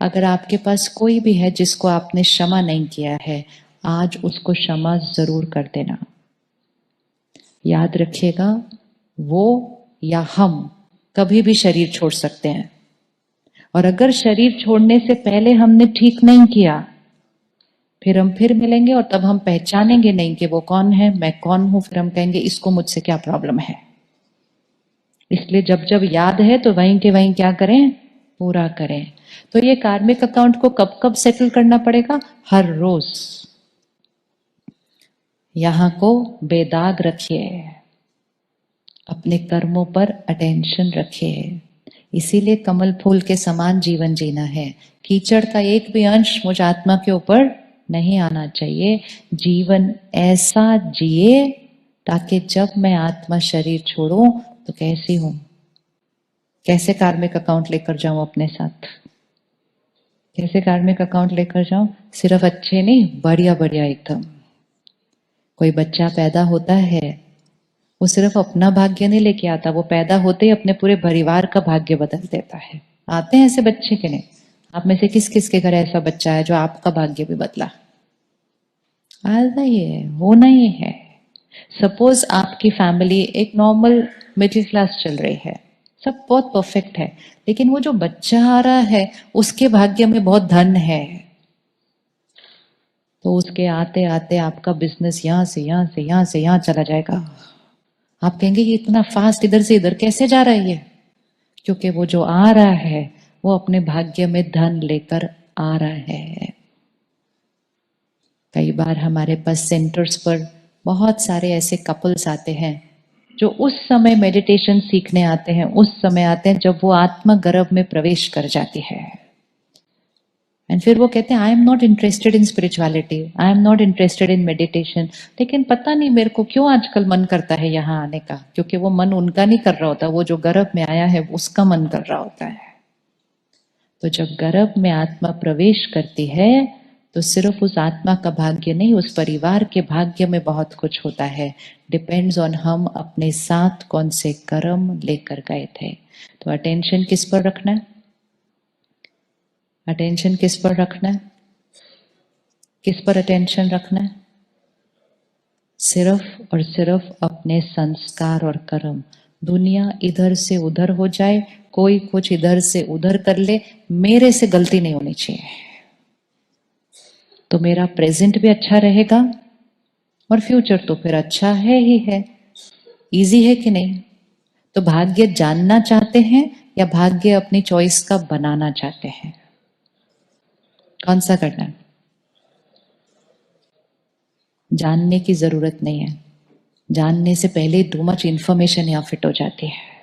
अगर आपके पास कोई भी है जिसको आपने क्षमा नहीं किया है, आज उसको क्षमा जरूर कर देना। याद रखिएगा, वो या हम कभी भी शरीर छोड़ सकते हैं, और अगर शरीर छोड़ने से पहले हमने ठीक नहीं किया, फिर हम फिर मिलेंगे और तब हम पहचानेंगे नहीं कि वो कौन है, मैं कौन हूं। फिर हम कहेंगे इसको मुझसे क्या प्रॉब्लम है। इसलिए जब जब याद है तो वहीं के वहीं क्या करें, पूरा करें। तो ये कार्मिक अकाउंट को कब कब सेटल करना पड़ेगा? हर रोज। यहां को बेदाग रखिए, अपने कर्मों पर अटेंशन रखिए। इसीलिए कमल फूल के समान जीवन जीना है। कीचड़ का एक भी अंश मुझ आत्मा के ऊपर नहीं आना चाहिए। जीवन ऐसा जिए ताकि जब मैं आत्मा शरीर छोड़ूं तो कैसी हूं, कैसे कार्मिक अकाउंट लेकर जाऊं अपने साथ, कैसे कार्मिक अकाउंट लेकर जाऊं। सिर्फ अच्छे नहीं, बढ़िया बढ़िया एकदम। कोई बच्चा पैदा होता है, वो सिर्फ अपना भाग्य नहीं लेके आता, वो पैदा होते ही अपने पूरे परिवार का भाग्य बदल देता है। आते हैं ऐसे बच्चे के नहीं? आप में से किस किस के घर ऐसा बच्चा है जो आपका भाग्य भी बदला? आता ही है, होना ही है। सपोज आपकी फैमिली एक नॉर्मल मिडिल क्लास चल रही है, सब बहुत परफेक्ट है, लेकिन वो जो बच्चा आ रहा है उसके भाग्य में बहुत धन है, तो उसके आते आते आपका बिजनेस यहां से यहां से यहां से यहां चला जाएगा। आप कहेंगे ये इतना फास्ट इधर से इधर कैसे जा रहा है ये? क्योंकि वो जो आ रहा है वो अपने भाग्य में धन लेकर आ रहा है। कई बार हमारे पास सेंटर्स पर बहुत सारे ऐसे कपल्स आते हैं जो उस समय मेडिटेशन सीखने आते हैं, उस समय आते हैं जब वो आत्मा गर्भ में प्रवेश कर जाती है। एंड फिर वो कहते हैं I am not interested in spirituality, I am not interested in meditation, लेकिन पता नहीं मेरे को क्यों आजकल मन करता है यहाँ आने का। क्योंकि वो मन उनका नहीं कर रहा होता, वो जो गर्भ में आया है उसका मन कर रहा होता है। तो जब गर्भ में आत्मा प्रवेश करती है तो सिर्फ उस आत्मा का भाग्य नहीं, उस परिवार के भाग्य में बहुत कुछ होता है। डिपेंड्स ऑन हम अपने साथ कौन से कर्म लेकर गए थे। तो अटेंशन किस पर रखना है? अटेंशन किस पर रखना है? किस पर अटेंशन रखना है? सिर्फ और सिर्फ अपने संस्कार और कर्म। दुनिया इधर से उधर हो जाए, कोई कुछ इधर से उधर कर ले, मेरे से गलती नहीं होनी चाहिए। तो मेरा प्रेजेंट भी अच्छा रहेगा और फ्यूचर तो फिर अच्छा है ही है। इजी है कि नहीं? तो भाग्य जानना चाहते हैं या भाग्य अपनी चॉइस का बनाना चाहते हैं? कौन सा करना है? जानने की जरूरत नहीं है, जानने से पहले टू मच इंफॉर्मेशन यहां फिट हो जाती है।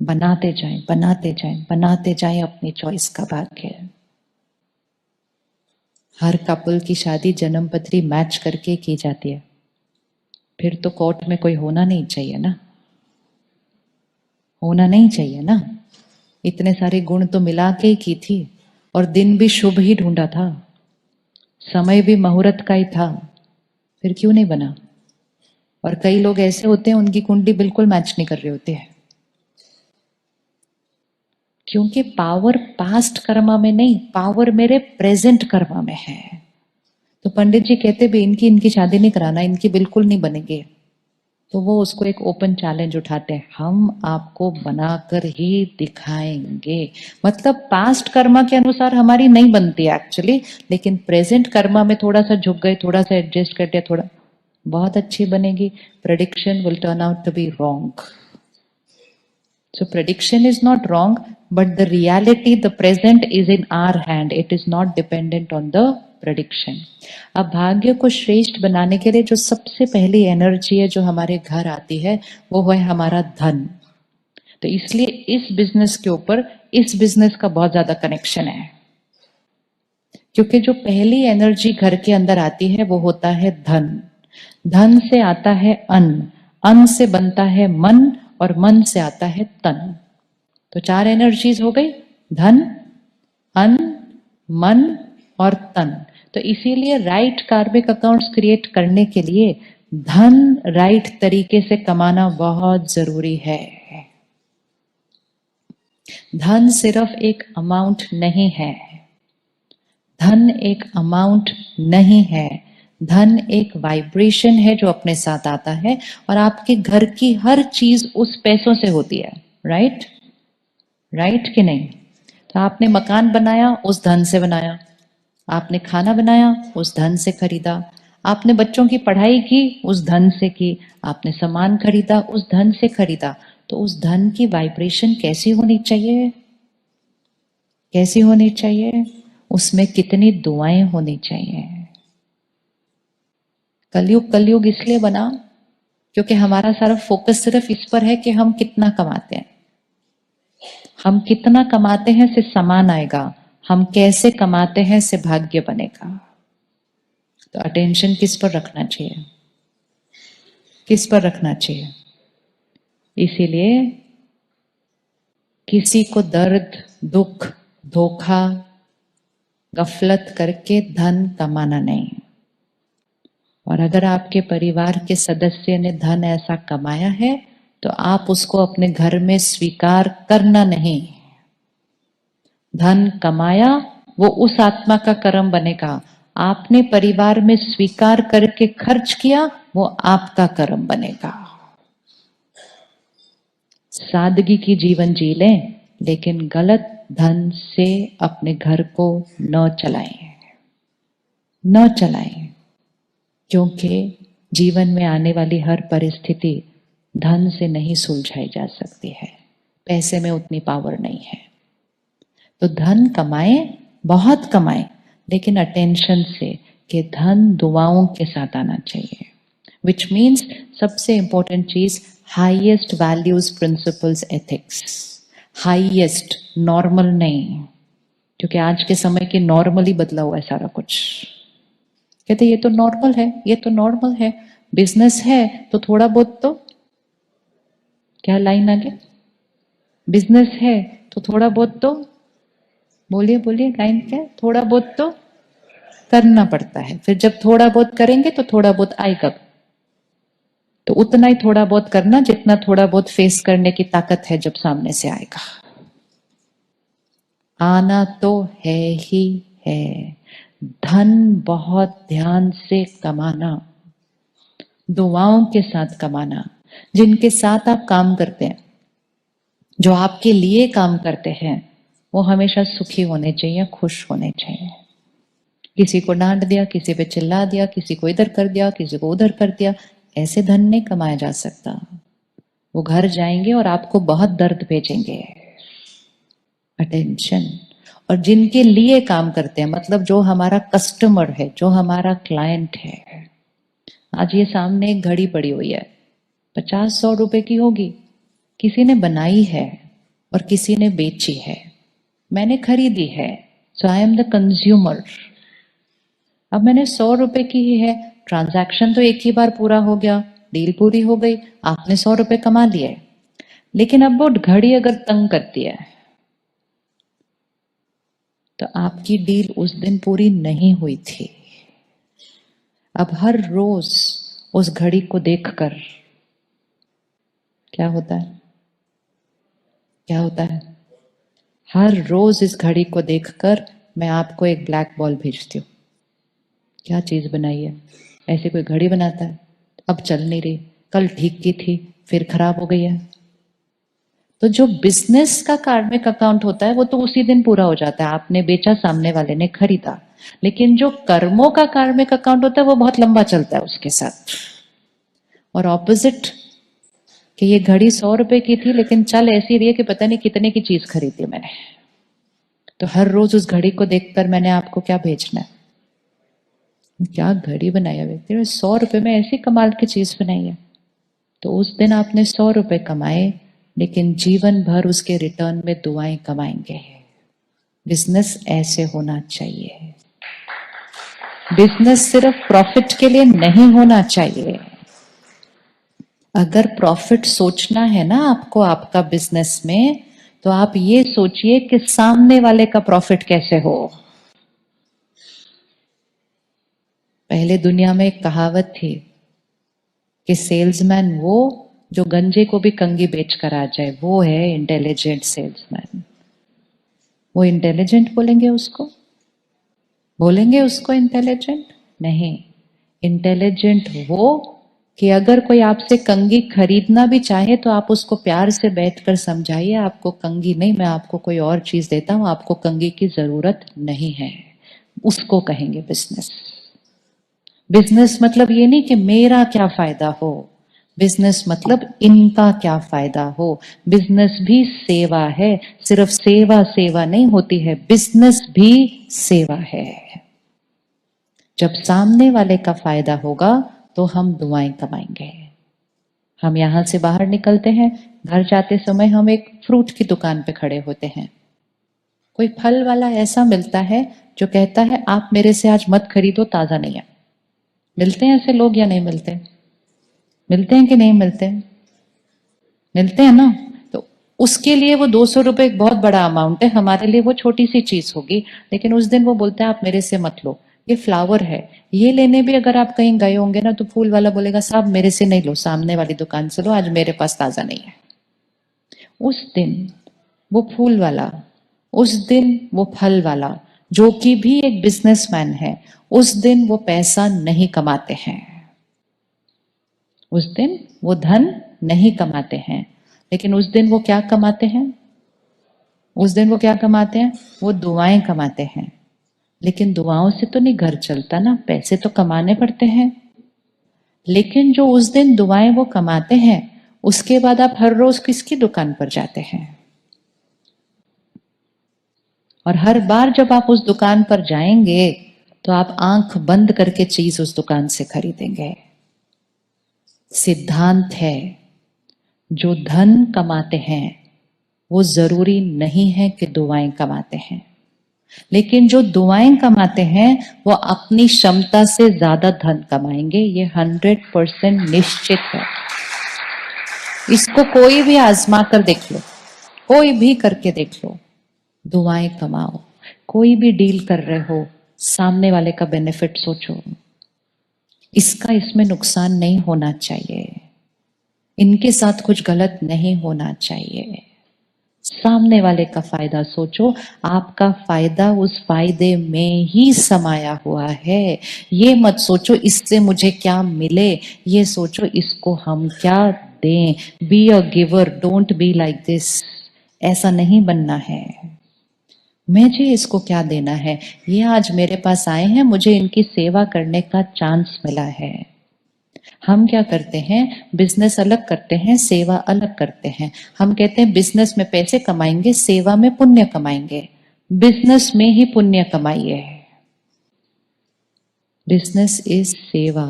बनाते जाएं, बनाते जाएं, बनाते जाएं अपनी चॉइस का भाग्य। हर कपल की शादी जन्म पत्री मैच करके की जाती है, फिर तो कोर्ट में कोई होना नहीं चाहिए ना, होना नहीं चाहिए ना। इतने सारे गुण तो मिला के ही की थी, और दिन भी शुभ ही ढूंढा था, समय भी मुहूर्त का ही था, फिर क्यों नहीं बना? और कई लोग ऐसे होते हैं उनकी कुंडली बिल्कुल मैच नहीं कर रही होती है, क्योंकि पावर पास्ट कर्मा में नहीं, पावर मेरे प्रेजेंट कर्मा में है। तो पंडित जी कहते भी इनकी इनकी शादी नहीं कराना, इनकी बिल्कुल नहीं बनेगी। तो वो उसको एक ओपन चैलेंज उठाते हैं, हम आपको बनाकर ही दिखाएंगे। मतलब पास्ट कर्मा के अनुसार हमारी नहीं बनती एक्चुअली, लेकिन प्रेजेंट कर्मा में थोड़ा सा झुक गए, थोड़ा सा एडजस्ट कर दिया, थोड़ा बहुत अच्छी बनेगी। Prediction will turn out to be wrong. So prediction is not wrong, but the reality, the present is in our hand. It is not dependent on the prediction. अब भाग्य को श्रेष्ठ बनाने के लिए जो सबसे पहली एनर्जी है जो हमारे घर आती है वो है हमारा धन। तो इसलिए इस बिजनेस के ऊपर, इस बिजनेस का बहुत ज्यादा कनेक्शन है, क्योंकि जो पहली एनर्जी घर के अंदर आती है वो होता है धन। धन से आता है अन्न, अन्न से बनता है मन, और मन से आता है तन। तो चार एनर्जीज हो गई, धन, अन्न, मन और तन। तो इसीलिए राइट कार्मिक अकाउंट्स क्रिएट करने के लिए धन राइट तरीके से कमाना बहुत जरूरी है। धन सिर्फ एक अमाउंट नहीं है, धन एक अमाउंट नहीं है, धन एक वाइब्रेशन है जो अपने साथ आता है, और आपके घर की हर चीज उस पैसों से होती है। राइट? राइट कि नहीं? तो आपने मकान बनाया, उस धन से बनाया। आपने खाना बनाया, उस धन से खरीदा। आपने बच्चों की पढ़ाई की, उस धन से की। आपने सामान खरीदा, उस धन से खरीदा। तो उस धन की वाइब्रेशन कैसी होनी चाहिए? कैसी होनी चाहिए? उसमें कितनी दुआएं होनी चाहिए। कलयुग कलयुग इसलिए बना क्योंकि हमारा सारा फोकस सिर्फ इस पर है कि हम कितना कमाते हैं। हम कितना कमाते हैं से सामान आएगा, हम कैसे कमाते हैं से भाग्य बनेगा। तो अटेंशन किस पर रखना चाहिए? किस पर रखना चाहिए? इसीलिए किसी को दर्द, दुख, धोखा, गफलत करके धन कमाना नहीं। और अगर आपके परिवार के सदस्य ने धन ऐसा कमाया है तो आप उसको अपने घर में स्वीकार करना नहीं। धन कमाया वो उस आत्मा का कर्म बनेगा, आपने परिवार में स्वीकार करके खर्च किया वो आपका कर्म बनेगा। सादगी की जीवन जी लें, लेकिन गलत धन से अपने घर को न चलाएं, न चलाएं। क्योंकि जीवन में आने वाली हर परिस्थिति धन से नहीं सुलझाई जा सकती है, पैसे में उतनी पावर नहीं है। तो धन कमाएं, बहुत कमाएं, लेकिन अटेंशन से कि धन दुआओं के साथ आना चाहिए। विच मीन्स सबसे इंपॉर्टेंट चीज highest values, principles, ethics. Highest, normal नहीं, क्योंकि आज के समय के नॉर्मली बदला हुआ है सारा कुछ। कहते ये तो नॉर्मल है, ये तो नॉर्मल है। बिजनेस है तो थोड़ा बहुत तो, क्या लाइन आगे, बिजनेस है तो थोड़ा बहुत तो, बोलिए बोलिए लाइन क्या, थोड़ा बहुत तो करना पड़ता है। फिर जब थोड़ा बहुत करेंगे तो थोड़ा बहुत आएगा, तो उतना ही थोड़ा बहुत करना जितना थोड़ा बहुत फेस करने की ताकत है जब सामने से आएगा। आना तो है ही है। धन बहुत ध्यान से कमाना, दुआओं के साथ कमाना। जिनके साथ आप काम करते हैं, जो आपके लिए काम करते हैं, वो हमेशा सुखी होने चाहिए, खुश होने चाहिए। किसी को डांट दिया, किसी पे चिल्ला दिया, किसी को इधर कर दिया, किसी को उधर कर दिया, ऐसे धन नहीं कमाया जा सकता। वो घर जाएंगे और आपको बहुत दर्द भेजेंगे। अटेंशन। और जिनके लिए काम करते हैं, मतलब जो हमारा कस्टमर है, जो हमारा क्लाइंट है। आज ये सामने एक घड़ी पड़ी हुई है, 50-100 रुपए की होगी, किसी ने बनाई है और किसी ने बेची है, मैंने खरीदी है, सो आई एम द कंज्यूमर। अब मैंने 100 रुपए की ही है, ट्रांजैक्शन तो एक ही बार पूरा हो गया, डील पूरी हो गई, आपने 100 रुपए कमा लिए। लेकिन अब वो घड़ी अगर तंग करती है तो आपकी डील उस दिन पूरी नहीं हुई थी। अब हर रोज उस घड़ी को देखकर क्या होता है, क्या होता है? हर रोज इस घड़ी को देखकर मैं आपको एक ब्लैक बॉल भेजती हूँ। क्या चीज बनाई है? ऐसे कोई घड़ी बनाता है? अब चल नहीं रही, कल ठीक की थी फिर खराब हो गई है। तो जो बिजनेस का कार्मिक अकाउंट होता है वो तो उसी दिन पूरा हो जाता है, आपने बेचा, सामने वाले ने खरीदा। लेकिन जो कर्मों का कार्मिक अकाउंट होता है वो बहुत लंबा चलता है उसके साथ। और ऑपोजिट, कि ये घड़ी 100 रुपए की थी लेकिन चल ऐसी रही है कि पता नहीं कितने की चीज खरीदी मैंने। तो हर रोज उस घड़ी को देखकर मैंने आपको क्या भेजना है? क्या घड़ी बनाई है व्यक्ति ने, 100 रुपए में ऐसी कमाल की चीज बनाई है। तो उस दिन आपने 100 रुपए कमाए, लेकिन जीवन भर उसके रिटर्न में दुआएं कमाएंगे। बिजनेस ऐसे होना चाहिए। बिजनेस सिर्फ प्रॉफिट के लिए नहीं होना चाहिए। अगर प्रॉफिट सोचना है ना आपको आपका बिजनेस में, तो आप ये सोचिए कि सामने वाले का प्रॉफिट कैसे हो। पहले दुनिया में एक कहावत थी कि सेल्समैन वो जो गंजे को भी कंगी बेच कर आ जाए, वो है इंटेलिजेंट सेल्समैन। वो इंटेलिजेंट बोलेंगे उसको? बोलेंगे उसको इंटेलिजेंट? नहीं। इंटेलिजेंट वो कि अगर कोई आपसे कंगी खरीदना भी चाहे तो आप उसको प्यार से बैठकर समझाइए, आपको कंगी नहीं, मैं आपको कोई और चीज देता हूं, आपको कंगी की जरूरत नहीं है। उसको कहेंगे बिजनेस। बिजनेस मतलब ये नहीं कि मेरा क्या फायदा हो, बिजनेस मतलब इनका क्या फायदा हो। बिजनेस भी सेवा है, सिर्फ सेवा सेवा नहीं होती है, बिजनेस भी सेवा है। जब सामने वाले का फायदा होगा तो हम दुआएं कमाएंगे। हम यहां से बाहर निकलते हैं, घर जाते समय हम एक फ्रूट की दुकान पे खड़े होते हैं, कोई फल वाला ऐसा मिलता है जो कहता है आप मेरे से आज मत खरीदो, ताजा नहीं है। मिलते हैं ऐसे लोग या नहीं मिलते? मिलते हैं कि नहीं मिलते? मिलते हैं ना। तो उसके लिए वो 200 रुपए एक बहुत बड़ा अमाउंट है, हमारे लिए वो छोटी सी चीज होगी, लेकिन उस दिन वो बोलता है आप मेरे से मत लो, ये फ्लावर है। ये लेने भी अगर आप कहीं गए होंगे ना तो फूल वाला बोलेगा साहब मेरे से नहीं लो, सामने वाली दुकान से लो, आज मेरे पास ताजा नहीं है। उस दिन वो फूल वाला, उस दिन वो फल वाला, जो कि भी एक बिजनेसमैन है, उस दिन वो पैसा नहीं कमाते हैं, उस दिन वो धन नहीं कमाते हैं, लेकिन उस दिन वो क्या कमाते हैं? उस दिन वो क्या कमाते हैं? वो दुआएं कमाते हैं। लेकिन दुआओं से तो नहीं घर चलता ना, पैसे तो कमाने पड़ते हैं। लेकिन जो उस दिन दुआएं वो कमाते हैं, उसके बाद आप हर रोज किसकी दुकान पर जाते हैं? और हर बार जब आप उस दुकान पर जाएंगे तो आप आंख बंद करके चीज उस दुकान से खरीदेंगे। सिद्धांत है, जो धन कमाते हैं वो जरूरी नहीं है कि दुआएं कमाते हैं, लेकिन जो दुआएं कमाते हैं वो अपनी क्षमता से ज्यादा धन कमाएंगे, ये 100% निश्चित है। इसको कोई भी आजमा कर देख लो, कोई भी करके देख लो। दुआएं कमाओ, कोई भी डील कर रहे हो, सामने वाले का बेनिफिट सोचो, इसका इसमें नुकसान नहीं होना चाहिए, इनके साथ कुछ गलत नहीं होना चाहिए। सामने वाले का फायदा सोचो, आपका फायदा उस फायदे में ही समाया हुआ है। ये मत सोचो इससे मुझे क्या मिले, ये सोचो इसको हम क्या दें। Be a giver, don't be like this. ऐसा नहीं बनना है। मुझे इसको क्या देना है, ये आज मेरे पास आए हैं, मुझे इनकी सेवा करने का चांस मिला है। हम क्या करते हैं, बिजनेस अलग करते हैं, सेवा अलग करते हैं। हम कहते हैं बिजनेस में पैसे कमाएंगे, सेवा में पुण्य कमाएंगे। बिजनेस में ही पुण्य कमाइए। बिजनेस इज सेवा।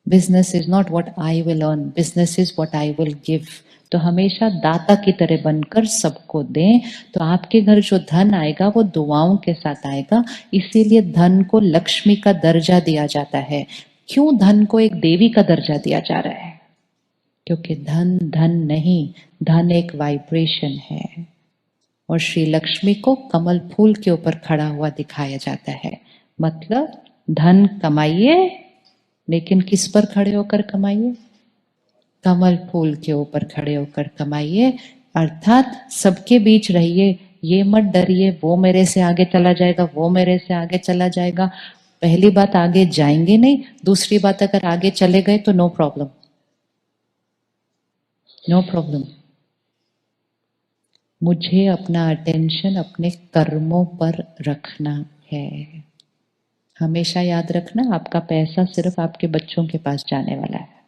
Business is not what I will earn, business is what I will give. तो हमेशा दाता की तरह बनकर सबको दें, तो आपके घर जो धन आएगा वो दुआओं के साथ आएगा। इसीलिए धन को लक्ष्मी का दर्जा दिया जाता है। क्यों धन को एक देवी का दर्जा दिया जा रहा है? क्योंकि धन धन नहीं, धन एक वाइब्रेशन है। और श्री लक्ष्मी को कमल फूल के ऊपर खड़ा हुआ दिखाया जाता है। मतलब धन कमाइए, लेकिन किस पर खड़े होकर कमाइए? कमल फूल के ऊपर खड़े होकर कमाइए। अर्थात सबके बीच रहिए, ये मत डरिए वो मेरे से आगे चला जाएगा, वो मेरे से आगे चला जाएगा। पहली बात, आगे जाएंगे नहीं। दूसरी बात, अगर आगे चले गए तो नो प्रॉब्लम, नो प्रॉब्लम। मुझे अपना अटेंशन अपने कर्मों पर रखना है। हमेशा याद रखना, आपका पैसा सिर्फ आपके बच्चों के पास जाने वाला है,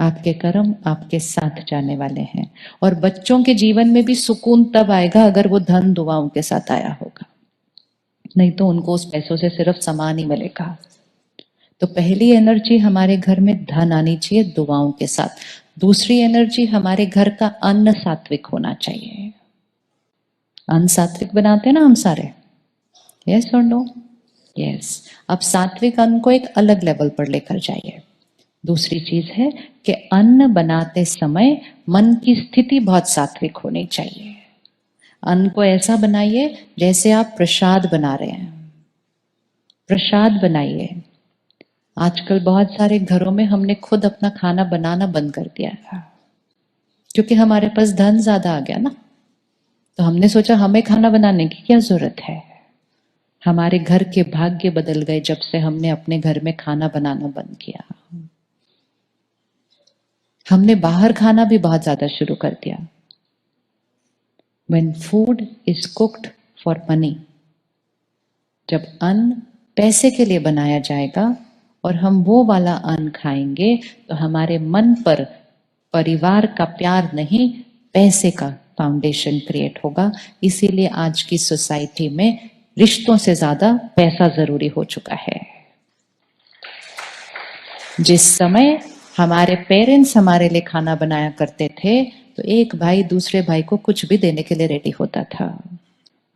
आपके कर्म आपके साथ जाने वाले हैं। और बच्चों के जीवन में भी सुकून तब आएगा अगर वो धन दुआओं के साथ आया होगा, नहीं तो उनको उस पैसों से सिर्फ सामान ही मिलेगा। तो पहली एनर्जी हमारे घर में धन आनी चाहिए दुआओं के साथ। दूसरी एनर्जी, हमारे घर का अन्न सात्विक होना चाहिए। अन्न सात्विक बनाते हैं ना हम सारे, यस और नो? यस। अब सात्विक अन्न को एक अलग लेवल पर लेकर जाइए। दूसरी चीज है कि अन्न बनाते समय मन की स्थिति बहुत सात्विक होनी चाहिए। अन्न को ऐसा बनाइए जैसे आप प्रसाद बना रहे हैं। प्रसाद बनाइए, आजकल बहुत सारे घरों में हमने खुद अपना खाना बनाना बंद कर दिया है, क्योंकि हमारे पास धन ज्यादा आ गया ना। तो हमने सोचा हमें खाना बनाने की क्या जरूरत है। हमारे घर के भाग्य बदल गए जब से हमने अपने घर में खाना बनाना बंद किया। हमने बाहर खाना भी बहुत ज्यादा शुरू कर दिया। When food is cooked for money, जब अन्न पैसे के लिए बनाया जाएगा और हम वो वाला अन्न खाएंगे तो हमारे मन पर परिवार का प्यार नहीं, पैसे का फाउंडेशन क्रिएट होगा। इसीलिए आज की सोसाइटी में रिश्तों से ज्यादा पैसा जरूरी हो चुका है। जिस समय हमारे पेरेंट्स हमारे लिए खाना बनाया करते थे तो एक भाई दूसरे भाई को कुछ भी देने के लिए रेडी होता था।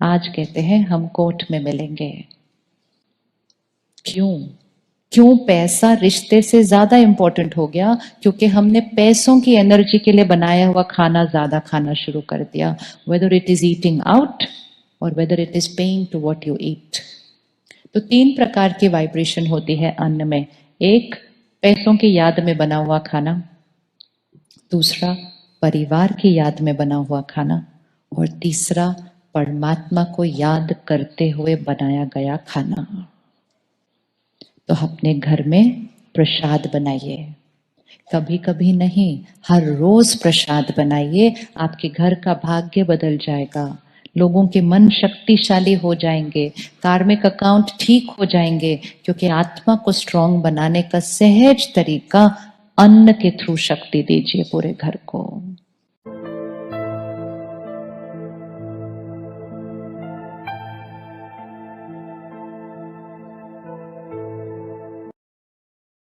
आज कहते हैं हम कोर्ट में मिलेंगे। क्यों पैसा रिश्ते से ज्यादा इंपॉर्टेंट हो गया? क्योंकि हमने पैसों की एनर्जी के लिए बनाया हुआ खाना ज्यादा खाना शुरू कर दिया, whether it is eating out और whether it is paying to what you eat. तो 3 प्रकार की वाइब्रेशन होती है अन्न में। एक, पैसों की याद में बना हुआ खाना। दूसरा, परिवार की याद में बना हुआ खाना। और तीसरा, परमात्मा को याद करते हुए बनाया गया खाना। तो अपने घर में प्रसाद बनाइए, कभी कभी नहीं, हर रोज प्रसाद बनाइए। आपके घर का भाग्य बदल जाएगा, लोगों के मन शक्तिशाली हो जाएंगे, कार्मिक अकाउंट ठीक हो जाएंगे। क्योंकि आत्मा को स्ट्रांग बनाने का सहज तरीका अन्न के थ्रू शक्ति दीजिए पूरे घर को।